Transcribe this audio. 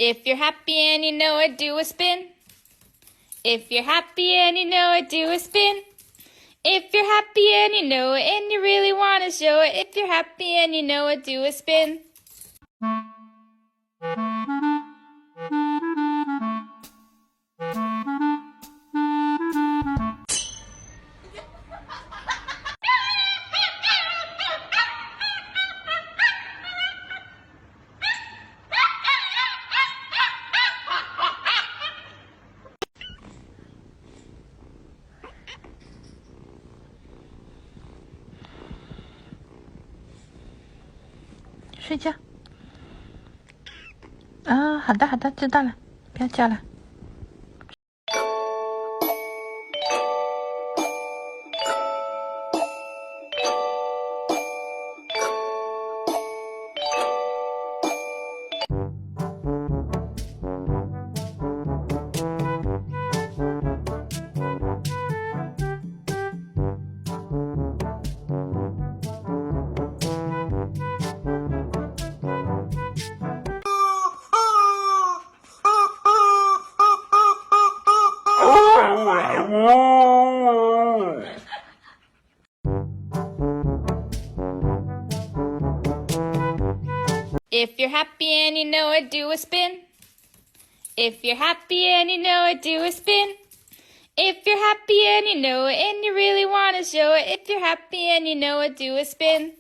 If you're happy and you know it, do a spin. If you're happy and you know it, do a spin. If you're happy and you know it and you really want to show it, if you're happy and you know it, do a spin.睡觉。好的好的，知道了，不要叫了。If you're happy and you know it, do a spin. If you're happy and you know it, do a spin. If you're happy and you know it and you really want to show it, if you're happy and you know it, do a spin.